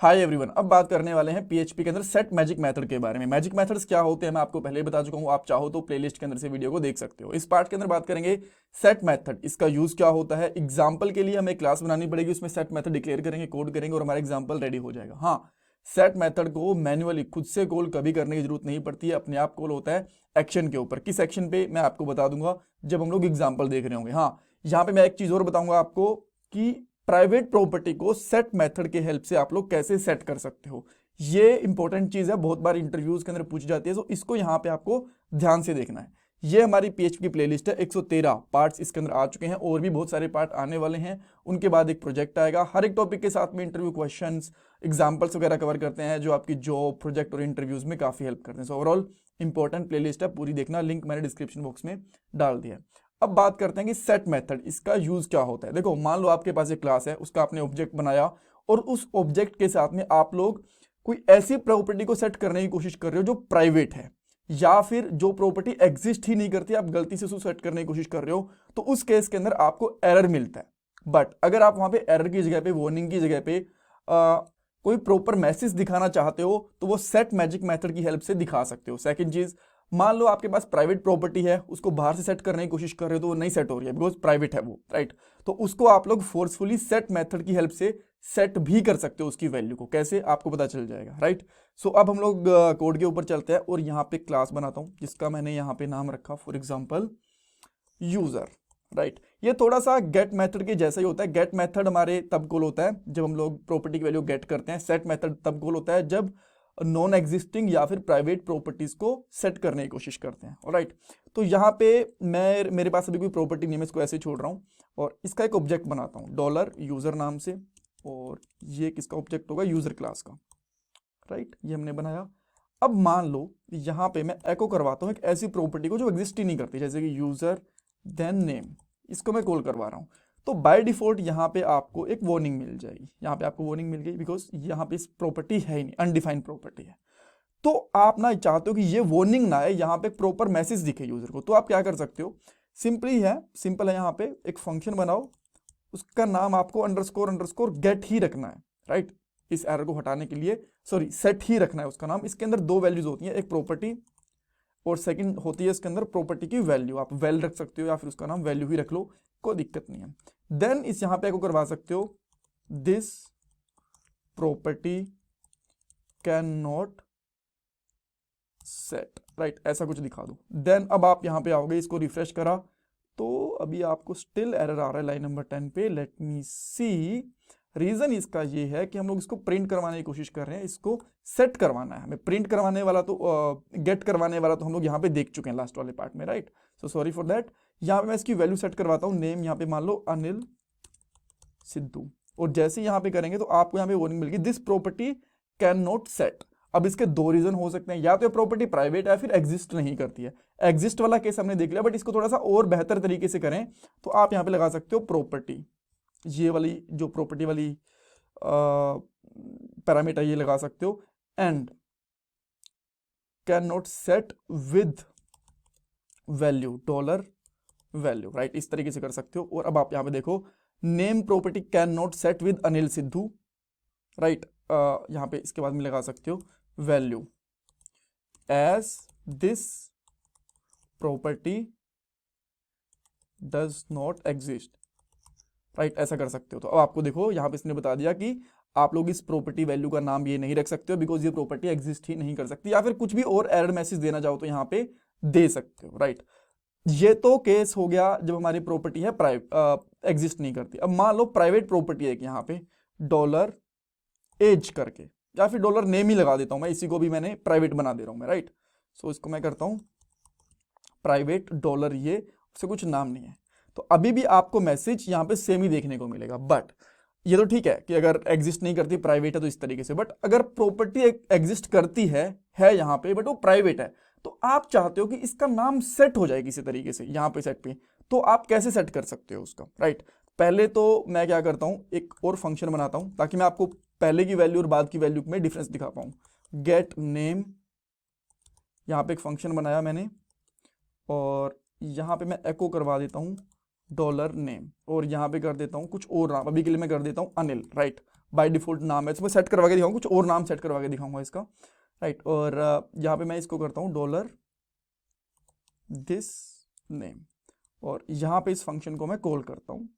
Hi everyone, अब बात करने वाले हैं पीएचपी के अंदर सेट मैजिक मेथड के बारे में। मैजिक मेथड्स क्या होते हैं मैं आपको पहले ही बता चुका हूं, आप चाहो तो प्लेलिस्ट के अंदर से वीडियो को देख सकते हो। इस पार्ट के अंदर बात करेंगे सेट मेथड, इसका यूज क्या होता है। एग्जाम्पल के लिए हमें क्लास बनानी पड़ेगी, उसमें सेट मेथड डिक्लेयर करेंगे, कोड करेंगे और हमारा एग्जाम्पल रेडी हो जाएगा। हाँ, सेट मेथड को मैन्युअली खुद से कॉल कभी करने की जरूरत नहीं पड़ती है, अपने आप कॉल होता है एक्शन के ऊपर। किस एक्शन पे मैं आपको बता दूंगा जब हम लोग एग्जाम्पल देख रहे होंगे। हाँ, यहाँ पे मैं एक चीज और बताऊंगा आपको कि प्राइवेट प्रॉपर्टी को सेट मेथड के हेल्प से आप लोग कैसे सेट कर सकते हो। ये इंपॉर्टेंट चीज है, बहुत बार इंटरव्यूज के अंदर पूछी जाती है, तो इसको यहाँ पे आपको ध्यान से देखना है। ये हमारी पीएचपी की प्लेलिस्ट है, 113 पार्ट्स इसके अंदर आ चुके हैं और भी बहुत सारे पार्ट आने वाले हैं। उनके बाद एक प्रोजेक्ट आएगा, हर एक टॉपिक के साथ में इंटरव्यू क्वेश्चंस, एग्जांपल्स वगैरह कवर करते हैं जो आपकी जॉब, प्रोजेक्ट और इंटरव्यूज में काफी हेल्प करते हैं। सो ओवरऑल इंपॉर्टेंट प्लेलिस्ट है, पूरी देखना, लिंक मैंने डिस्क्रिप्शन बॉक्स में डाल दिया है। अब बात करते हैं कि सेट मेथड, इसका यूज क्या होता है। देखो, मान लो आपके पास एक क्लास है, उसका आपने ऑब्जेक्ट बनाया और उस ऑब्जेक्ट के साथ में आप लोग कोई ऐसी प्रॉपर्टी को सेट करने की कोशिश कर रहे हो जो प्राइवेट है, या फिर जो प्रॉपर्टी एग्जिस्ट ही नहीं करती, आप गलती से उसको सेट करने की कोशिश कर रहे हो, तो उस केस के अंदर आपको एरर मिलता है। बट अगर आप वहां पे एरर की जगह पे, वार्निंग की जगह पे कोई प्रॉपर मैसेज दिखाना चाहते हो, तो वो सेट मैजिक मेथड की हेल्प से दिखा सकते हो। सेकंड चीज, मान लो आपके पास प्राइवेट प्रॉपर्टी है, उसको बाहर से सेट करने की कोशिश कर रहे हो तो वो नहीं सेट हो रही है बिकॉज प्राइवेट है वो, राइट। तो उसको आप लोग फोर्सफुली सेट मेथड की हेल्प से सेट भी कर सकते हो उसकी वैल्यू को। कैसे, आपको पता चल जाएगा, राइट। सो अब हम लोग कोड के ऊपर चलते हैं और यहाँ पे क्लास बनाता हूँ जिसका मैंने यहाँ पे नाम रखा फॉर एग्जाम्पल यूजर, राइट। ये थोड़ा सा गेट मेथड के जैसा ही होता है। गेट मेथड हमारे तब कॉल होता है जब हम लोग प्रॉपर्टी की वैल्यू गेट करते हैं। सेट मेथड तब कॉल होता है जब नॉन एग्जिस्टिंग या फिर प्राइवेट प्रॉपर्टीज को सेट करने की कोशिश करते हैं, ऑलराइट। तो यहाँ पे मेरे पास अभी कोई प्रॉपर्टी नहीं है, मैं इसको ऐसे ही छोड़ रहा हूँ और इसका एक ऑब्जेक्ट बनाता हूँ डॉलर यूजर नाम से, और ये किसका ऑब्जेक्ट होगा, यूजर क्लास का, राइट। ये हमने बनाया। अब मान लो यहाँ पे मैं एको करवाता हूँ एक ऐसी प्रॉपर्टी को जो एग्जिस्ट ही नहीं करती, जैसे कि यूजर देन नेम, इसको मैं कॉल करवा रहा हूँ। तो बाय डिफॉल्ट यहाँ पे आपको एक वार्निंग मिल जाएगी। यहाँ पे आपको वार्निंग मिल गई बिकॉज यहाँ पे इस प्रॉपर्टी है ही नहीं, अनडिफाइंड प्रॉपर्टी है। तो आप ना चाहते हो कि ये वार्निंग ना है, यहाँ पे प्रॉपर मैसेज दिखे यूजर को, तो आप क्या कर सकते हो, सिंपल है, यहाँ पे एक फंक्शन बनाओ, उसका नाम आपको अंडरस्कोर अंडरस्कोर गेट ही रखना है, राइट। इस एरर को हटाने के लिए, सॉरी, सेट ही रखना है उसका नाम। इसके अंदर दो वैल्यूज होती हैं, एक प्रॉपर्टी और सेकंड होती है इसके अंदर प्रॉपर्टी की वैल्यू। आप वैल रख सकते हो या फिर उसका नाम वैल्यू ही रख लो, कोई दिक्कत नहीं है। देन इस यहां पे को करवा सकते हो, this property can not set, right, ऐसा कुछ दिखा दो। देन अब आप यहां पे आओगे, इसको रिफ्रेश करा तो अभी आपको स्टिल एरर आ रहा है लाइन नंबर 10 पे। लेट मी सी, रीजन इसका ये है कि हम लोग इसको प्रिंट करवाने की कोशिश कर रहे हैं, इसको सेट करवाना है हमें। प्रिंट करवाने वाला तो गेट करवाने वाला तो हम लोग यहाँ पे देख चुके हैं लास्ट वाले पार्ट में, right. So sorry for that. यहाँ पे मैं इसकी वैल्यू सेट करवाता हूँ, नेम यहाँ पे मान लो अनिल सिद्धू, और जैसे यहाँ पे करेंगे तो आपको यहाँ पे वार्निंग मिल गई, this property can not set. अब इसके दो रीजन हो सकते हैं, या तो ये प्रॉपर्टी प्राइवेट है फिर एग्जिस्ट नहीं करती है। एग्जिस्ट वाला केस हमने देख लिया, बट इसको थोड़ा सा और बेहतर तरीके से करें तो आप यहाँ पे लगा सकते हो प्रॉपर्टी, ये वाली जो प्रॉपर्टी वाली पैरामीटर ये लगा सकते हो, and can not set with value dollar value, right. इस तरीके से कर सकते हो। और अब आप यहाँ पे देखो, name property can not set with Anil Sidhu, right. यहाँ पे इसके बाद में लगा सकते हो value as this property does not exist, right, ऐसा कर सकते हो। तो अब आपको देखो यहाँ पे इसने बता दिया कि आप लोग इस प्रॉपर्टी वैल्यू का नाम ये नहीं रख सकते हो बिकॉज ये प्रॉपर्टी एग्जिस्ट ही नहीं कर सकती, या फिर कुछ भी और एरर मैसेज देना चाहो तो यहाँ पे दे सकते हो, राइट। ये तो केस हो गया जब हमारी प्रॉपर्टी है प्राइवेट, एग्जिस्ट नहीं करती। अब मान लो प्राइवेट प्रॉपर्टी है कि यहाँ पे डॉलर एज करके, या फिर डॉलर नेम ही लगा देता हूं मैं, इसी को भी मैंने प्राइवेट बना दे रहा हूं मैं, राइट। सो इसको मैं करता हूं प्राइवेट डॉलर, ये उससे कुछ नाम नहीं है। तो अभी भी आपको मैसेज यहाँ पे सेम ही देखने को मिलेगा। बट ये तो ठीक है कि अगर एग्जिस्ट नहीं करती, प्राइवेट है तो इस तरीके से। बट अगर प्रॉपर्टी एग्जिस्ट करती है यहाँ पे, बट वो प्राइवेट है, तो आप चाहते हो कि इसका नाम सेट हो जाए किसी तरीके से यहाँ पे सेट पे, तो आप कैसे सेट कर सकते हो उसका, राइट। पहले तो मैं क्या करता हूँ, एक और फंक्शन बनाता हूँ ताकि मैं आपको पहले की वैल्यू और बाद की वैल्यू में डिफरेंस दिखा पाऊँ। गेट नेम, यहाँ पे एक फंक्शन बनाया मैंने और यहाँ पे मैं एको करवा देता हूँ डॉलर नेम, और यहाँ पे कर देता हूँ कुछ और नाम, अभी के लिए मैं कर देता हूँ अनिल, राइट। बाय डिफॉल्ट नाम है, इसमें सेट करवा के दिखाऊंगा, कुछ और नाम सेट करवा के दिखाऊंगा इसका, राइट। और यहाँ पे मैं इसको करता हूँ डॉलर दिस नेम, और यहाँ पे इस फंक्शन को मैं कॉल करता हूँ,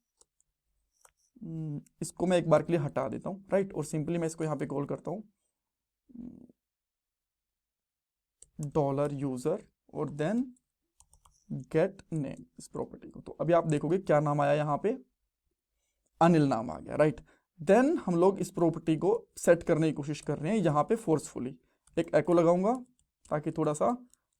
इसको मैं एक बार के लिए हटा देता हूँ, राइट। और सिंपली मैं इसको यहाँ पे कॉल करता हूँ डॉलर यूजर और देन गेट नेम इस प्रॉपर्टी को। तो अभी आप देखोगे क्या नाम आया यहाँ पे, अनिल नाम आ गया, राइट। देन हम लोग इस प्रॉपर्टी को सेट करने की कोशिश कर रहे हैं यहाँ पे फोर्सफुली, एक एको लगाऊंगा ताकि थोड़ा सा,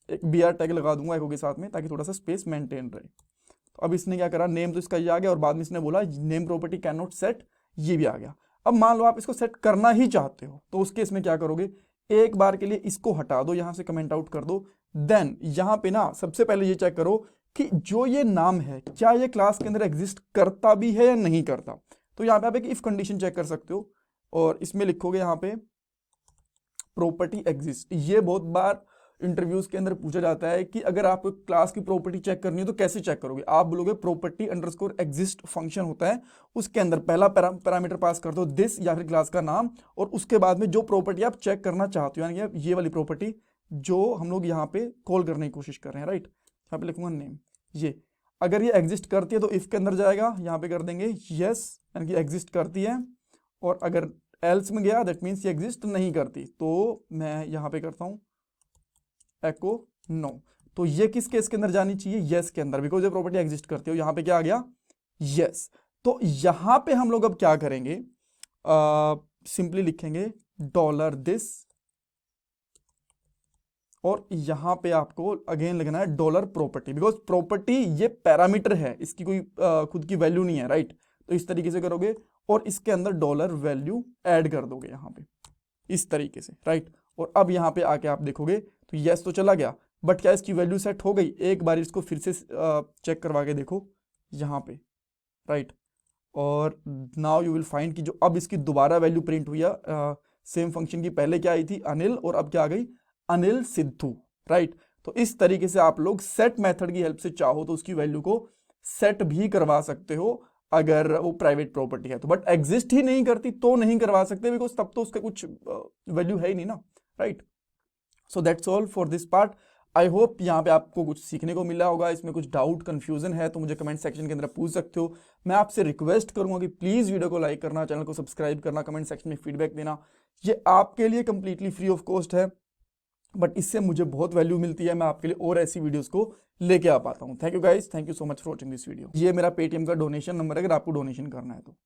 एक br टैग लगा दूंगा एको के साथ में ताकि थोड़ा सा स्पेस मेंटेन रहे। तो अब इसने क्या करा, नेम तो इसका ये आ गया और बाद में इसने बोला name property can not set, ये भी आ गया। अब मान लो आप इसको सेट करना ही चाहते हो तो उस केस में क्या करोगे, एक बार के लिए इसको हटा दो, यहां से कमेंट आउट कर दो। देन यहां पे ना सबसे पहले ये चेक करो कि जो ये नाम है क्या ये क्लास के अंदर एग्जिस्ट करता भी है या नहीं करता। तो यहाँ पे आप एक इफ कंडीशन चेक कर सकते हो और इसमें लिखोगे यहाँ पे प्रॉपर्टी एग्जिस्ट। ये बहुत बार इंटरव्यूज के अंदर पूछा जाता है कि अगर आपको क्लास की प्रॉपर्टी चेक करनी है तो कैसे चेक करोगे, आप बोलोगे प्रॉपर्टी अंडरस्कोर एग्जिस्ट फंक्शन होता है, उसके अंदर पहला पैरामीटर पास कर दो दिस या फिर क्लास का नाम, और उसके बाद में जो प्रॉपर्टी आप चेक करना चाहते हो, यानी ये वाली प्रॉपर्टी जो हम लोग यहाँ पे कॉल करने की कोशिश कर रहे हैं, राइट। यहाँ पे लिखूंगा नेम, ये अगर ये एग्जिस्ट करती है तो इफ के अंदर जाएगा, यहाँ पे कर देंगे यस यानी कि एग्जिस्ट करती है, और अगर एल्स में गया दैट मीन्स ये एग्जिस्ट नहीं करती, तो मैं यहाँ पे करता हूँ एको नो। तो ये किस केस के अंदर जानी चाहिए, यस के अंदर, बिकॉज ये प्रॉपर्टी एग्जिस्ट करती है। यहाँ पे क्या आ गया, यस। तो यहाँ पे हम लोग अब क्या करेंगे, सिंपली लिखेंगे डॉलर दिस, और यहां पे आपको अगेन लिखना है डॉलर प्रॉपर्टी, बिकॉज प्रॉपर्टी ये पैरामीटर है, इसकी कोई खुद की वैल्यू नहीं है, राइट। तो इस तरीके से करोगे और इसके अंदर डॉलर वैल्यू ऐड कर दोगे यहाँ पे इस तरीके से, राइट। और अब यहाँ पे आके आप देखोगे तो यस तो चला गया, बट क्या इसकी वैल्यू सेट हो गई, एक बार इसको फिर से चेक करवा के देखो यहाँ पे, राइट। और नाउ यू विल फाइंड कि जो अब इसकी दोबारा वैल्यू प्रिंट हुई है सेम फंक्शन की, पहले क्या आई थी अनिल और अब क्या आ गई अनिल सिद्धू, राइट। तो इस तरीके से आप लोग सेट मेथड की हेल्प से चाहो तो उसकी वैल्यू को सेट भी करवा सकते हो अगर वो प्राइवेट प्रॉपर्टी है तो, बट एग्जिस्ट ही नहीं करती तो नहीं करवा सकते, बिकॉज तब तो उसका कुछ वैल्यू है ही नहीं ना, right. So that's all for this part. I hope यहाँ पे आपको कुछ सीखने को मिला होगा। इसमें कुछ डाउट कंफ्यूजन है तो मुझे कमेंट सेक्शन के अंदर पूछ सकते हो। मैं आपसे रिक्वेस्ट करूंगा कि प्लीज वीडियो को लाइक करना, चैनल को सब्सक्राइब करना, कमेंट सेक्शन में फीडबैक देना। ये आपके लिए कंप्लीटली फ्री ऑफ कॉस्ट है, बट इससे मुझे बहुत वैल्यू मिलती है, मैं आपके लिए और ऐसी वीडियोस को लेके आ पाता हूँ। Thank you guys, thank you so much for watching this video. ये मेरा पेटीएम का डोनेशन नंबर है अगर आपको डोनेशन करना है तो।